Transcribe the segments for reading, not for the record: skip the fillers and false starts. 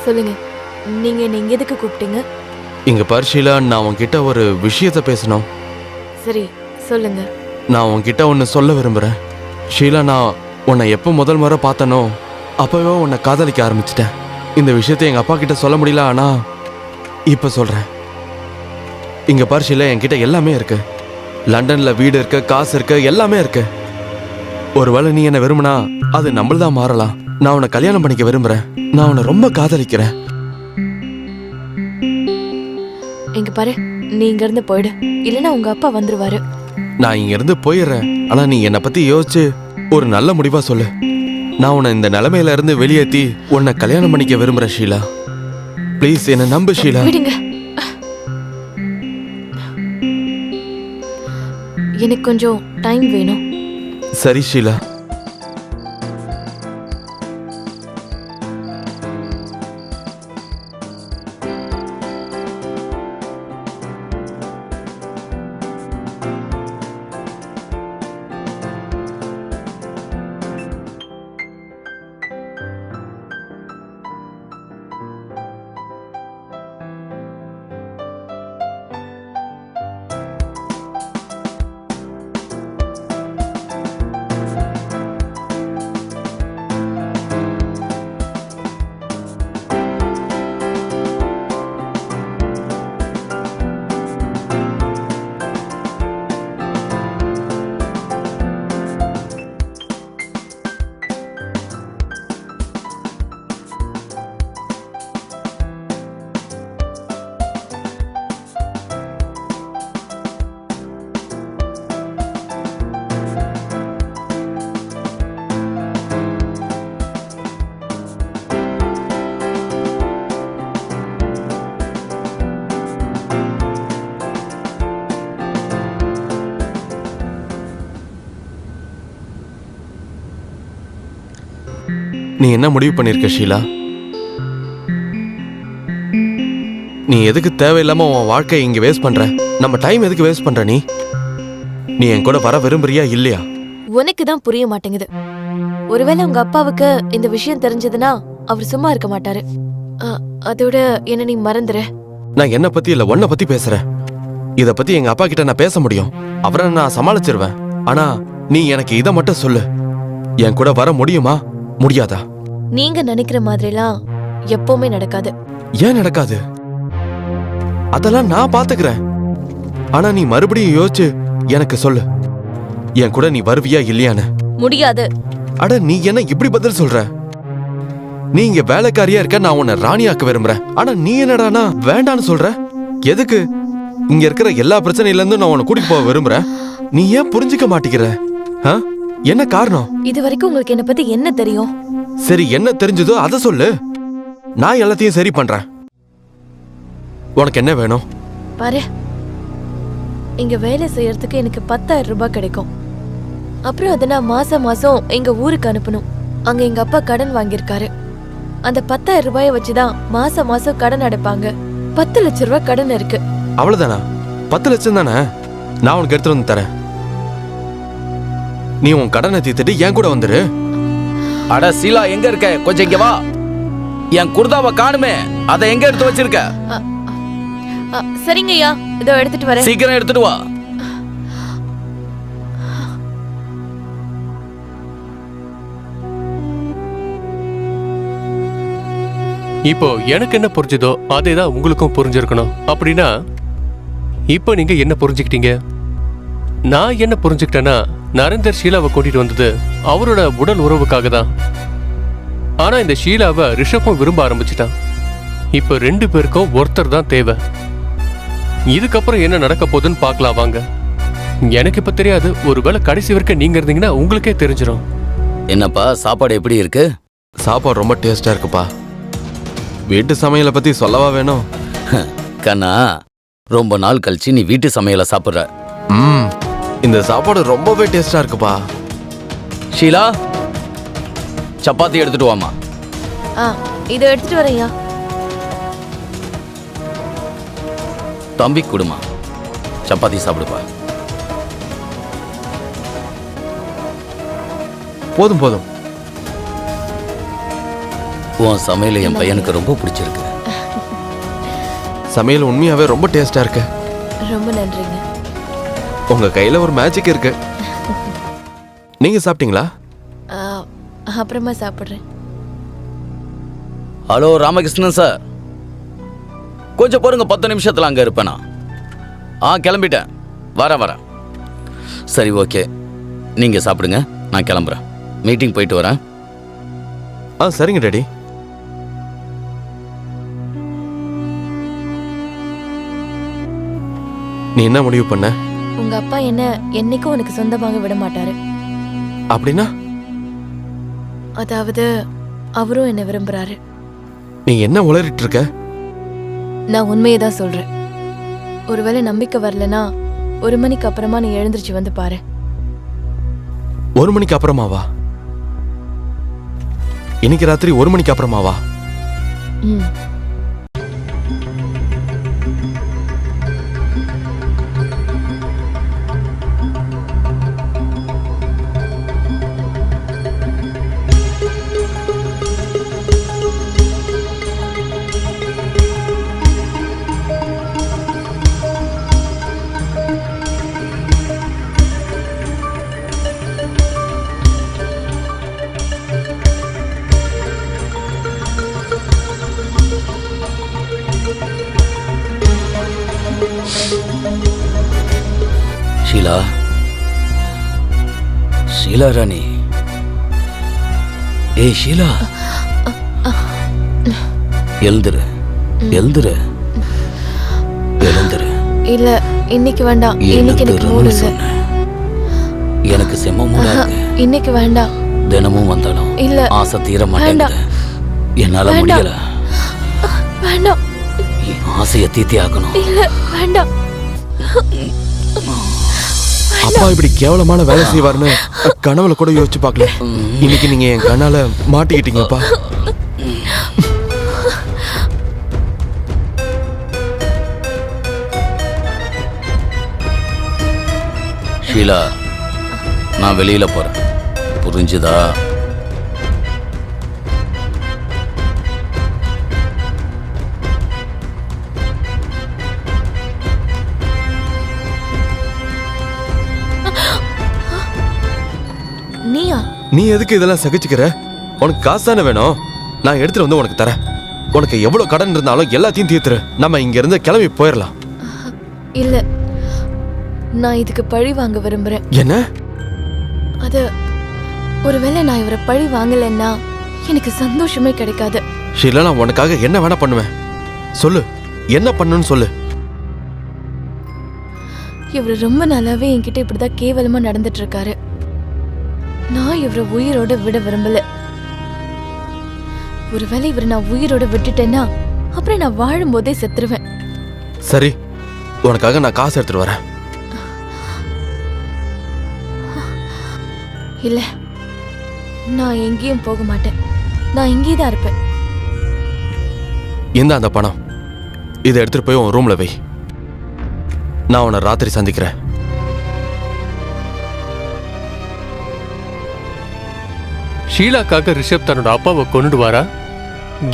சொல்லுங்க, நீங்க என்ன எதுக்கு கூப்பிட்டீங்க? இங்க பரிசீலா, நான் உன்கிட்ட ஒரு விஷயத்த பேசணும். சரி, சொல்லுங்க. நான் உன்கிட்ட ஒன்று சொல்ல விரும்புகிறேன். ஷீலா, நான் உன்னை எப்போ முதல் முறை பார்த்தனோ அப்போவே உன்னை காதலிக்க ஆரம்பிச்சிட்டேன். இந்த விஷயத்தை எங்கள் அப்பா கிட்ட சொல்ல முடியல, ஆனால் இப்போ சொல்கிறேன். இங்கே பாரு ஷீலா, என்கிட்ட எல்லாமே இருக்கு. லண்டனில் வீடு இருக்கு, காசு இருக்கு, எல்லாமே இருக்கு. ஒருவேளை நீ என்னை விரும்பினா அது நம்மள்தான் மாறலாம். நான் உன்னை கல்யாணம் பண்ணிக்க விரும்புகிறேன். நான் உன்னை ரொம்ப காதலிக்கிறேன். இங்க பாரு, நீ இங்க இருந்து போயிடு, இல்லைன்னா உங்க அப்பா வந்துருவாரு. நான் இங்கிருந்து போயிடுறேன், ஆனா நீ என்னை பத்தி யோசிச்சு ஒரு நல்ல முடிவா சொல்லு. நான் உன்னை இந்த நிலைமையில இருந்து வெளியேற்றி உன்னை கல்யாணம் பண்ணிக்க விரும்புறேன் ஷீலா. ப்ளீஸ் என்ன நம்பு ஷீலா. விடுங்க, எனக்கு கொஞ்சம் டைம் வேணும். சரி ஷீலா. நீ என்ன முடிவு பண்ணிருக்க ஷீலா? நீ எதுக்கு தேவையில்லாம உன் வாழ்க்கையை இங்க வேஸ்ட் பண்ற? நம்ம டைம் எதுக்கு வேஸ்ட் பண்ற? நீ என் கூட வர விரும்புறியா இல்லையா? உனக்கு தான் புரிய மாட்டேங்குது. ஒருவேளை உங்க அப்பாவுக்கு இந்த விஷயம் தெரிஞ்சதுன்னா அவர் சும்மா இருக்க மாட்டாரு. அதோட என்ன நீ மறந்துற. நான் என்ன பத்தி இல்ல, உன்னை பத்தி பேசுறேன். இத பத்தி எங்க அப்பா கிட்ட நான் பேச முடியும், அவரை நான் சமாளிச்சிருவேன். ஆனா நீ எனக்கு இதை மட்டும் சொல்லு, என் கூட வர முடியுமா முடியாதா? நீங்க நினைக்கிற மாதிரிலாம் எப்பவுமே நடக்காது. ஏன் நடக்காது? அதெல்லாம் நான் பாத்துக்கிறேன். ஆனா நீ மறுபடியும் யோசிச்சு எனக்கு சொல்லு, என் கூட நீ வருவியா இல்லையான்னு. முடியாது. அட, நீ என்ன இப்படி பதில் சொல்ற? நீ இங்க வேலைக்காரியா இருக்க, நான் உன்னை ராணியாக்க விரும்புறேன். ஆனா நீ என்னடானா வேண்டான்னு சொல்ற. எதுக்கு? இங்க இருக்கிற எல்லா பிரச்சனையில இருந்தும் நான் உன்னை கூட்டிட்டு போக விரும்புறேன். நீ ஏன் புரிஞ்சுக்க மாட்டேங்கிற? என்ன காரணம்? இது வரைக்கும் உங்களுக்கு என்ன பத்தி என்ன தெரியும்? சரி, என்ன தெரிஞ்சதோ அதை சொல்லு. நான் எல்லாத்தையும் சரி பண்றேன். உனக்கு என்ன வேணும்? பாரு, இங்க வேலை செய்யறதுக்கு எனக்கு 10,000 ரூபாய் கிடைக்கும். அப்புறம் அதை நான் மாசம் மாசம் எங்க ஊருக்கு அனுப்பணும். அங்க எங்க அப்பா கடன் வாங்கியிருக்காரு. அந்த 10,000 ரூபாயை வச்சுதான் மாசம் மாசம் கடன் அடைப்பாங்க. 10 லட்சம் ரூபாய் கடன் இருக்கு. அவ்வளவுதானா? 10 லட்சம் தானே? நான் உனக்கு எடுத்துட்டு வந்து தரேன். நீ உன் கடனை தீர்த்துட்டு என் கூட வந்துரு. அட சீலா, எங்க இருக்க? கொஞ்சம் இங்க வா. என் குர்தாவை காணுமே, அதை எங்க எடுத்து வச்சிருக்க? சரிங்க ஐயா, இதோ எடுத்துட்டு வரேன். சீக்கிரம் எடுத்துட்டு வா. இப்போ எனக்கு என்ன புரிஞ்சதோ அதேதான் உங்களுக்கும் புரிஞ்சிருக்கணும். அப்படின்னா இப்போ நீங்க என்ன புரிஞ்சுக்கிட்டீங்க? நான் என்ன புரிஞ்சுக்கிட்டேன்னா, நரேந்தர் ஷீலாவை கூட்டிட்டு வந்தது அவரோட உடல் உறவுக்காக தான். ஆனா இந்த ஷீலாவை ரிஷப்பும் விரும்ப ஆரம்பிச்சிட்டான். இப்போ 2 பேருக்கும் ஒருத்தர் தான் தேவை. இதுக்கப்புறம் என்ன நடக்க போகுதுன்னு பார்க்கலாம் வாங்க. எனக்கு இப்ப தெரியாது, ஒருவேளை கடைசி வரைக்கும் நீங்க இருந்தீங்கன்னா உங்களுக்கே தெரிஞ்சிடும். என்னப்பா, சாப்பாடு எப்படி இருக்கு? சாப்பாடு ரொம்ப டேஸ்டா இருக்குப்பா. வீட்டு சமையலை பத்தி சொல்லவா வேணும்? கண்ணா, ரொம்ப நாள் கழிச்சு நீ வீட்டு சமையலை சாப்பிடுற. இந்த சாப்பாடு ரொம்பவே டேஸ்டா இருக்குப்பா. ஷீலா, சப்பாத்தி எடுத்துட்டு வாமா. இதை எடுத்துட்டு வரேன்யா. தம்பி குடுமா, சப்பாத்தி சாப்பிடுப்பா. போதும் போதும். உன் சமையல் என் பையனுக்கு ரொம்ப பிடிச்சிருக்கு. சமையல் உண்மையாவே ரொம்ப டேஸ்டா இருக்கு. ரொம்ப நன்றிங்க. உங்க கையில ஒரு மேஜிக் இருக்கு. நீங்க சாப்பிட்டீங்களா? ஆ, அப்புறமா சாப்பிட்றேன். ஹலோ ராமகிருஷ்ணன் சார், கொஞ்சம் பொறுங்க, 10 நிமிஷத்துல அங்க இருப்பேனா? கிளம்பிட்டேன், வரேன். சரி, ஓகே, நீங்க சாப்பிடுங்க, நான் கிளம்புறேன். மீட்டிங் போயிட்டு வரேன். சரிங்க டாடி. நீ என்ன முடிவு பண்ண? உங்க அப்பா என்ன என்னைக்கும் உனக்கு சொந்தமாக விட மாட்டாரு. அப்படின்னா? அதாவது அவரும் என்ன விரும்புறாரு. நீ என்ன உளறிட்டு இருக்க? நான் உண்மையை தான் சொல்றேன். ஒருவேளை நம்பிக்கை வரலனா 1 மணிக்கு அப்புறமா நீ எழுந்திருச்சு வந்து பாரு. 1 மணிக்கு அப்புறமாவா? இன்னைக்கு ராத்திரி 1 மணிக்கு அப்புறமாவா? ம். ஷீலா ராணி, ஏய் ஷீலா, எழுந்துரு. இல்ல, இன்னைக்கு வேண்டாம். இன்னைக்கு எனக்கு மூடு இல்ல. எனக்கு செம்ம மூடா இருக்கு. இன்னைக்கு வேண்டாம். தினமும் வந்தாலும் இல்ல, ஆசை தீர மாட்டேங்குது. என்னால முடியல. வேண்டாம். ஆசையை தீர்த்தி ஆகணும். இல்ல, வேண்டாம். அப்பா இப்படி கேவலமான வேலை செய்வார்னு கனவுல கூட யோசிச்சு பார்க்கல. இன்னைக்கு நீங்க என் கண்ணால மாட்டிக்கிட்டீங்கப்பா. ஷீலா, நான் வெளியில போறேன், புரிஞ்சுதா? நீ எதுக்கு இதெல்லாம் சகிச்சுக்கிற? உனக்கு காசு தானே வேணும், நான் எடுத்துட்டு வந்து உனக்கு தரேன். உனக்கு எவ்வளவு கடன் இருந்தாலும் எல்லாத்தையும் தீர்த்துரு. நம்ம இங்க இருந்து கிளம்பி போயிடலாம். இல்ல, நான் இதுக்கு பழி வாங்க விரும்புறேன். என்ன? அது ஒருவேளை நான் இவரை பழி வாங்கலைன்னா எனக்கு சந்தோஷமே கிடைக்காது. ஷீலா, நான் உனக்காக என்ன வேணா பண்ணுவேன். சொல்லு, என்ன பண்ணுன்னு சொல்லு. இவர் ரொம்ப நாளாவே என்கிட்ட இப்படிதான் கேவலமா நடந்துட்டு இருக்காரு. நான் இவரை உயிரோட விட விரும்பல. ஒருவேளை இவரை நான் உயிரோட விட்டுட்டேன்னா அப்புறம் நான் வாழும் போதே செத்துருவேன். சரி, உனக்காக நான் காசு எடுத்துட்டு வரேன். இல்ல, நான் எங்கேயும் போக மாட்டேன். நான் இங்கே தான் இருப்பேன். இந்த அந்த பணம், இதை எடுத்துட்டு போய் உன் ரூம்ல வை. நான் உன்னை ராத்திரி சந்திக்கிறேன். ஷீலாக்காக ரிஷப் தன்னோட அப்பாவை கொண்டுடுவாரா,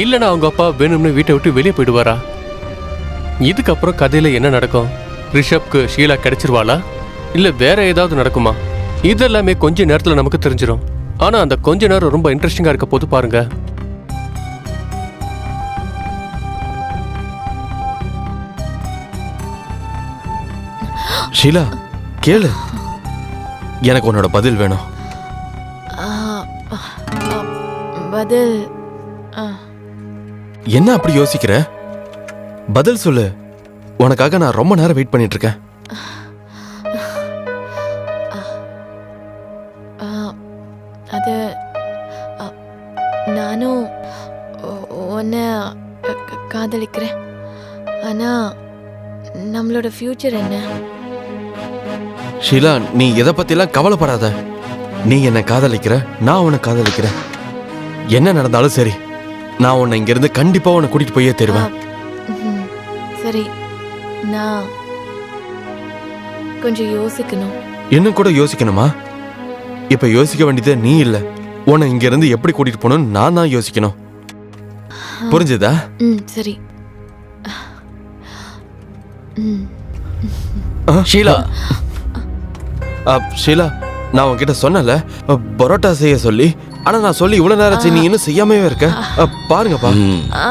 இல்லைன்னா அவங்க அப்பா வேணும்னு வீட்டை விட்டு வெளியே போயிடுவாரா? இதுக்கப்புறம் கதையில என்ன நடக்கும்? ரிஷப்க்கு ஷீலா கிடைச்சிருவாளா, இல்ல வேற ஏதாவது நடக்குமா? இதெல்லாமே கொஞ்ச நேரத்துல நமக்கு தெரிஞ்சிடும். ஆனா அந்த கொஞ்ச நேரம் ரொம்ப இன்ட்ரெஸ்டிங்கா இருக்க போது பாருங்க. ஷீலா, கேளு, எனக்கு உன்னோட பதில் வேணும். பதில்? என்ன அப்படி யோசிக்கிற? பதில் சொல்லு. உனக்காக நான் ரொம்ப நேரம் வெயிட் பண்ணிட்டு இருக்கேன். அது நானும் உன்னை காதலிக்கிறேன். ஆனா நம்மளோட ஃபியூச்சர் என்ன? ஷீலா, நீ எதை பத்திலாம் கவலைப்படாத. நீ என்ன காதலிக்கிற, நான் உன்னை காதலிக்கிறேன். என்ன நடந்தாலும் சரி, நான் உன்னை இங்கிருந்து கண்டிப்பா உன்னை கூட்டிட்டு போயே தருவேன். சரி, நான் கொஞ்சம் யோசிக்கணும். இன்னும் கூட யோசிக்கணுமா? இப்ப யோசிக்க வேண்டியது நீ இல்ல, உன்னை இங்கிருந்து எப்படி கூட்டிட்டு போகணும்னு நான் தான் யோசிக்கணும். புரிஞ்சுதா? ம் சரி. ம் ஷீலா, ஷீலா, நான் உன்கிட்ட சொன்னல பரோட்டா செய்ய சொல்லி. ஆனா நான் சொல்லி இவ்வளவு நேரம் ஆச்சு, நீ இன்னும் செய்யாமே இருக்க. பாருங்கப்பா. ம், ஆ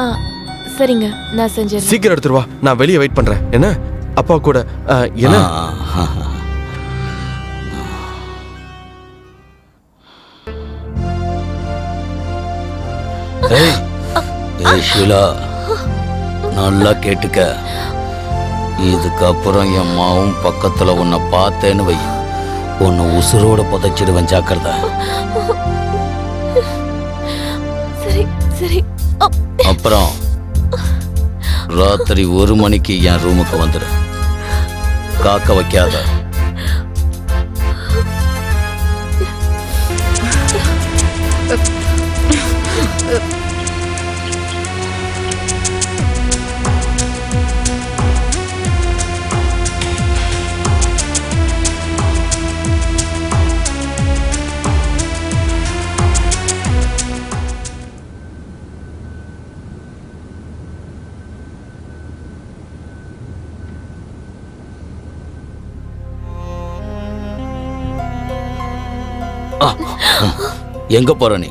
சரிங்க, நான் செஞ்சிடுறேன். சீக்கிரம் எடுத்துட்டு வா, நான் வெளியே வெயிட் பண்றேன். என்ன அப்பா கூட என்ன? ஆ, ஏய், ஏய் ஷீலா, நல்லா கேட்டுக்க. இதுக்கப்புறம் என் மாவும் பக்கத்துல உன்னை பார்த்தேன்னு வை, உன்னை உசுரோட புதைச்சிடுவேன், ஜாக்கிரதை. சரி சரி. அப்புறம் ராத்திரி 1 மணிக்கு என் ரூமுக்கு வந்துடு. காக்க வைக்காத. எங்க போற நீ?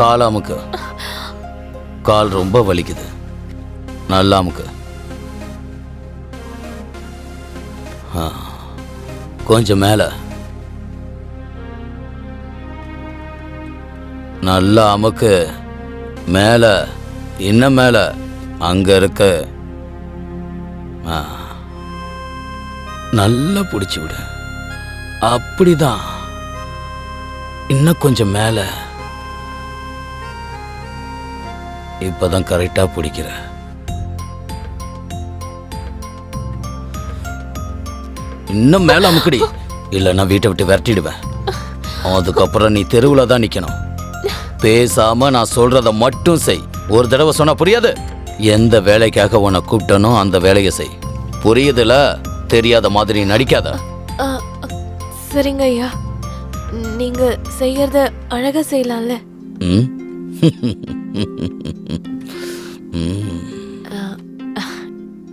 காலாமுக்கு. கால் ரொம்ப வலிக்குது. நல்லாமுக்கு. கொஞ்சம் மேல. நல்லா அமுக்கு. மேல, இன்னும் மேல. அங்க இருக்க. நல்லா பிடிச்சி விடு. அப்படிதான். இன்னும் கொஞ்சம் மேல. இப்பதான் கரெக்டா பிடிக்கிற. இன்னும் மேல அமுக்கடி, இல்லைன்னா வீட்டை விட்டு விரட்டிடுவேன். அதுக்கப்புறம் நீ தெருவுல தான் நிக்கணும். பேசாம நான் சொல்றத மட்டும் செய். ஒரு தடவை சொன்னா புரியாது? எந்த வேலைக்காக உன்னை கூப்பிட்டனோ அந்த வேலையை செய். புரியுதுல? தெரியாத மாதிரி நடிக்காத. ஆ, சரிங்க ஐயா, நீங்க செய்யறத அழகா செய்யலாம்ல. ம்?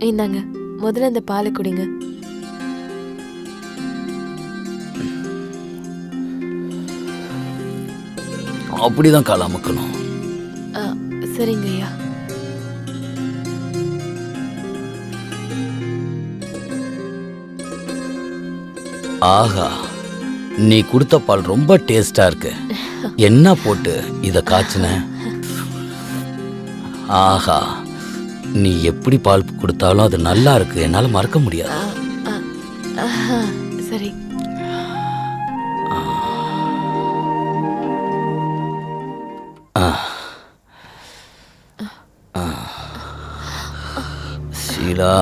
இந்தாங்க, முதல்ல இந்த பாலை குடிங்க. அப்படிதான் கால அமுக்கணும். ஆ, சரிங்க ஐயா. ஆஹா, நீ கொடுத்த பால் ரொம்ப டேஸ்டா இருக்கு. என்ன போட்டு இத காய்ச்சின? ஆஹா, நீ எப்படி பால் கொடுத்தாலும் அது நல்லா இருக்கு. என்னால மறக்க முடியாது. ஆஹா, சரி. ஷீலா,